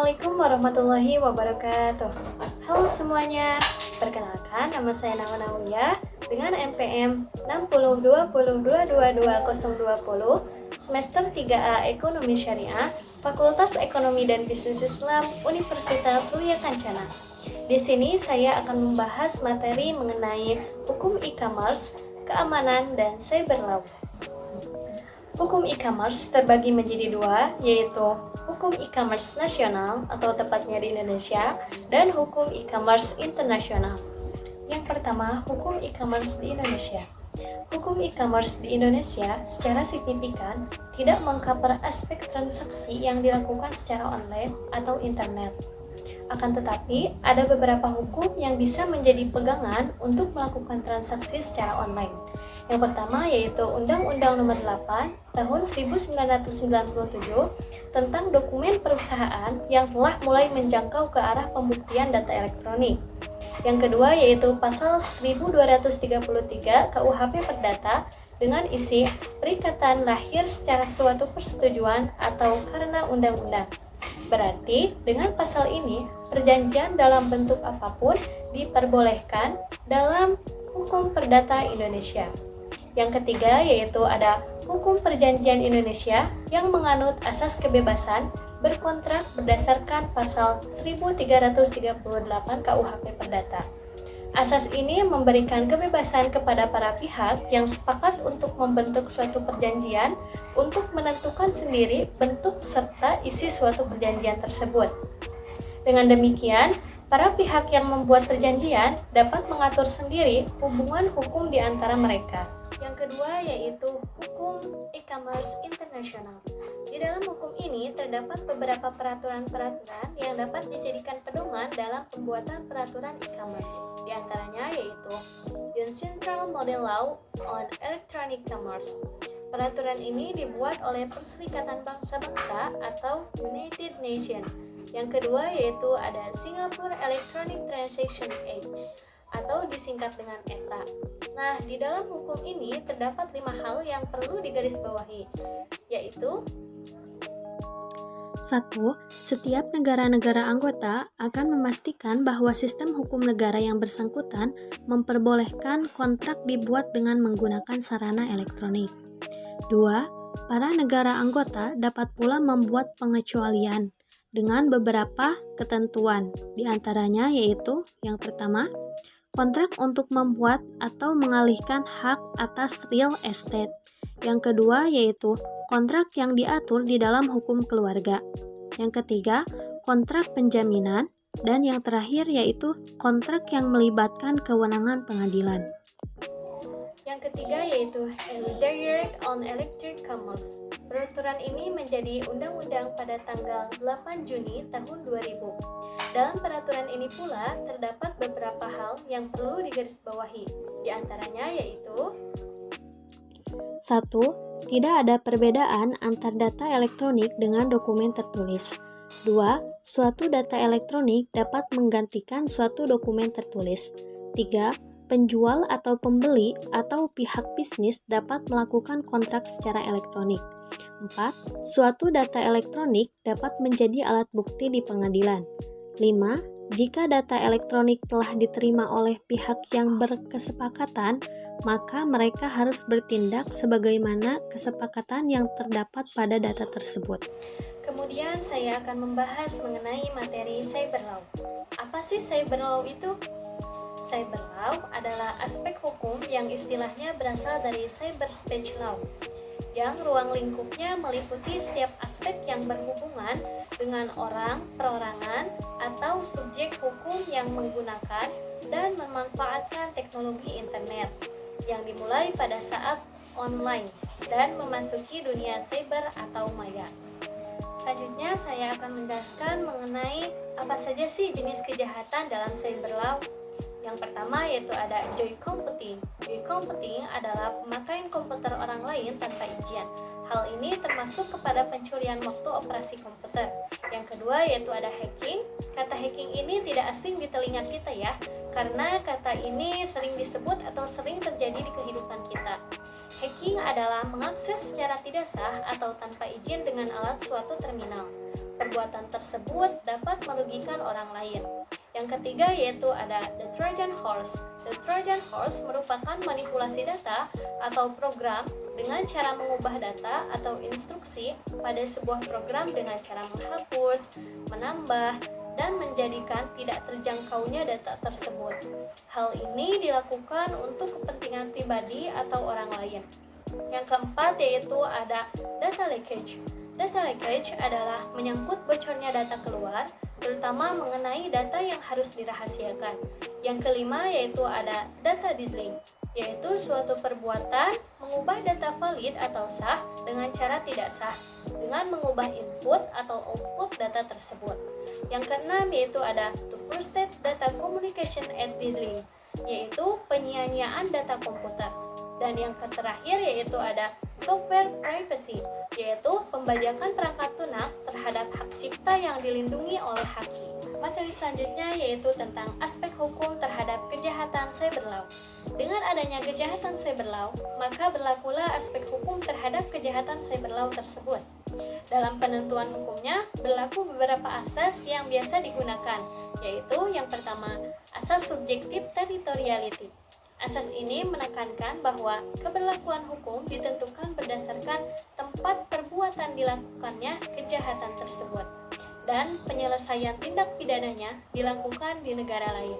Assalamualaikum warahmatullahi wabarakatuh. Halo semuanya, perkenalkan nama saya Nawa Nawiyah dengan NPM 6020222020 semester 3A Ekonomi Syariah, Fakultas Ekonomi dan Bisnis Islam Universitas Surya Kencana. Di sini saya akan membahas materi mengenai hukum e-commerce, keamanan, dan cyber law. Hukum e-commerce terbagi menjadi dua, yaitu hukum e-commerce nasional atau tepatnya di Indonesia dan hukum e-commerce internasional. Yang pertama, hukum e-commerce di Indonesia. Hukum e-commerce di Indonesia secara signifikan tidak mengcover aspek transaksi yang dilakukan secara online atau internet. Akan tetapi, ada beberapa hukum yang bisa menjadi pegangan untuk melakukan transaksi secara online. Yang pertama yaitu Undang-Undang Nomor 8 Tahun 1997 tentang dokumen perusahaan yang telah mulai menjangkau ke arah pembuktian data elektronik. Yang kedua yaitu Pasal 1233 KUHP Perdata dengan isi perikatan lahir secara suatu persetujuan atau karena undang-undang. Berarti dengan pasal ini perjanjian dalam bentuk apapun diperbolehkan dalam hukum perdata Indonesia. Yang ketiga yaitu ada hukum perjanjian Indonesia yang menganut asas kebebasan berkontrak berdasarkan pasal 1338 KUHP Perdata. Asas ini memberikan kebebasan kepada para pihak yang sepakat untuk membentuk suatu perjanjian untuk menentukan sendiri bentuk serta isi suatu perjanjian tersebut. Dengan demikian, para pihak yang membuat perjanjian dapat mengatur sendiri hubungan hukum di antara mereka. Yang kedua yaitu hukum e-commerce internasional. Di dalam hukum ini terdapat beberapa peraturan-peraturan yang dapat dijadikan pedoman dalam pembuatan peraturan e-commerce. Di antaranya yaitu The Central Model Law on Electronic Commerce. Peraturan ini dibuat oleh Perserikatan Bangsa-Bangsa atau United Nations. Yang kedua yaitu ada Singapore Electronic Transaction Act atau disingkat dengan ETA. Nah, di dalam hukum ini terdapat 5 hal yang perlu digarisbawahi, yaitu 1. Setiap negara-negara anggota akan memastikan bahwa sistem hukum negara yang bersangkutan memperbolehkan kontrak dibuat dengan menggunakan sarana elektronik. 2. Para negara anggota dapat pula membuat pengecualian dengan beberapa ketentuan, di antaranya yaitu yang pertama, kontrak untuk membuat atau mengalihkan hak atas real estate. Yang kedua yaitu kontrak yang diatur di dalam hukum keluarga. Yang ketiga, kontrak penjaminan. Dan yang terakhir yaitu kontrak yang melibatkan kewenangan pengadilan. Yang ketiga yaitu Direct on Electric Commerce. Peraturan ini menjadi undang-undang pada tanggal 8 Juni tahun 2000. Dalam peraturan ini pula terdapat beberapa hal yang perlu digarisbawahi. Di antaranya yaitu 1. Tidak ada perbedaan antar data elektronik dengan dokumen tertulis. 2. Suatu data elektronik dapat menggantikan suatu dokumen tertulis. 3. Penjual atau pembeli atau pihak bisnis dapat melakukan kontrak secara elektronik. 4. Suatu data elektronik dapat menjadi alat bukti di pengadilan. 5. Jika data elektronik telah diterima oleh pihak yang berkesepakatan, maka mereka harus bertindak sebagaimana kesepakatan yang terdapat pada data tersebut. Kemudian saya akan membahas mengenai materi cyber law. Apa sih cyber law itu? Cyber law adalah aspek hukum yang istilahnya berasal dari cyber space law, yang ruang lingkupnya meliputi setiap aspek yang berhubungan dengan orang, perorangan, atau subjek hukum yang menggunakan dan memanfaatkan teknologi internet, yang dimulai pada saat online dan memasuki dunia cyber atau maya. Selanjutnya saya akan menjelaskan mengenai apa saja sih jenis kejahatan dalam cyber law. Yang pertama yaitu ada joy computing. Joy computing adalah pemakaian komputer orang lain tanpa izin. Hal ini termasuk kepada pencurian waktu operasi komputer. Yang kedua yaitu ada hacking. Kata hacking ini tidak asing di telinga kita ya, karena kata ini sering disebut atau sering terjadi di kehidupan kita. Hacking adalah mengakses secara tidak sah atau tanpa izin dengan alat suatu terminal. perbuatan tersebut dapat merugikan orang lain. Yang ketiga yaitu ada the Trojan Horse. The Trojan Horse merupakan manipulasi data atau program dengan cara mengubah data atau instruksi pada sebuah program dengan cara menghapus, menambah, dan menjadikan tidak terjangkaunya data tersebut. Hal ini dilakukan untuk kepentingan pribadi atau orang lain. Yang keempat yaitu ada data leakage. Data leakage adalah menyangkut bocornya data keluar, terutama mengenai data yang harus dirahasiakan. Yang kelima yaitu ada data diddling, yaitu suatu perbuatan mengubah data valid atau sah dengan cara tidak sah, dengan mengubah input atau output data tersebut. Yang keenam yaitu ada two-stage data communication and diddling, yaitu penyia-nyiaan data komputer. Dan yang terakhir yaitu ada software privacy, yaitu pembajakan perangkat lunak terhadap hak cipta yang dilindungi oleh haki. Materi selanjutnya yaitu tentang aspek hukum terhadap kejahatan cyber law. Dengan adanya kejahatan cyber law, maka berlakulah aspek hukum terhadap kejahatan cyber law tersebut. Dalam penentuan hukumnya, berlaku beberapa asas yang biasa digunakan, yaitu yang pertama, asas subjektif territoriality. Asas ini menekankan bahwa keberlakuan hukum ditentukan berdasarkan tempat perbuatan dilakukannya kejahatan tersebut, dan penyelesaian tindak pidananya dilakukan di negara lain.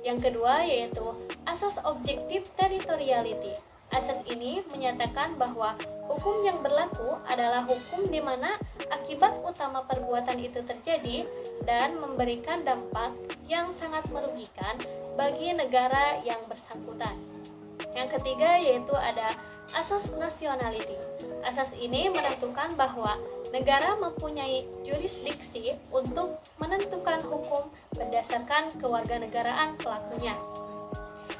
Yang kedua yaitu asas objektif territoriality. Asas ini menyatakan bahwa hukum yang berlaku adalah hukum di mana akibat utama perbuatan itu terjadi dan memberikan dampak yang sangat merugikan bagi negara yang bersangkutan. Yang ketiga yaitu ada asas nationality. Asas ini menentukan bahwa negara mempunyai jurisdiksi untuk menentukan hukum berdasarkan kewarganegaraan pelakunya.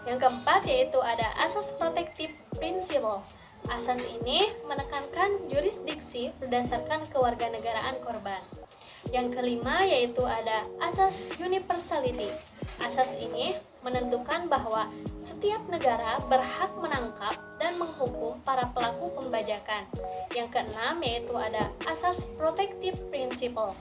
Yang keempat yaitu ada asas protective principle. Asas ini menekankan jurisdiksi berdasarkan kewarganegaraan korban. Yang kelima yaitu ada asas universality. Asas ini menentukan bahwa setiap negara berhak menangkap dan menghukum para pelaku pembajakan. Yang keenam yaitu ada asas protective principle.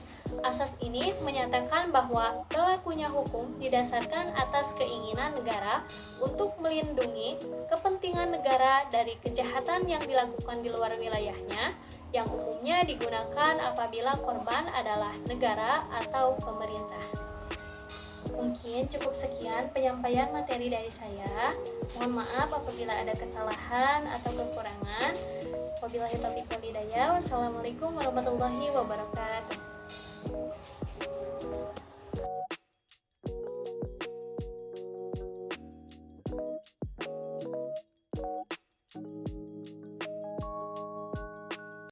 Asas ini menyatakan bahwa berlakunya hukum didasarkan atas keinginan negara untuk melindungi kepentingan negara dari kejahatan yang dilakukan di luar wilayahnya, yang umumnya digunakan apabila korban adalah negara atau pemerintah. Mungkin cukup sekian penyampaian materi dari saya. Mohon maaf apabila ada kesalahan atau kekurangan. Wabillahi taufiq wal hidayah. Wassalamualaikum warahmatullahi wabarakatuh.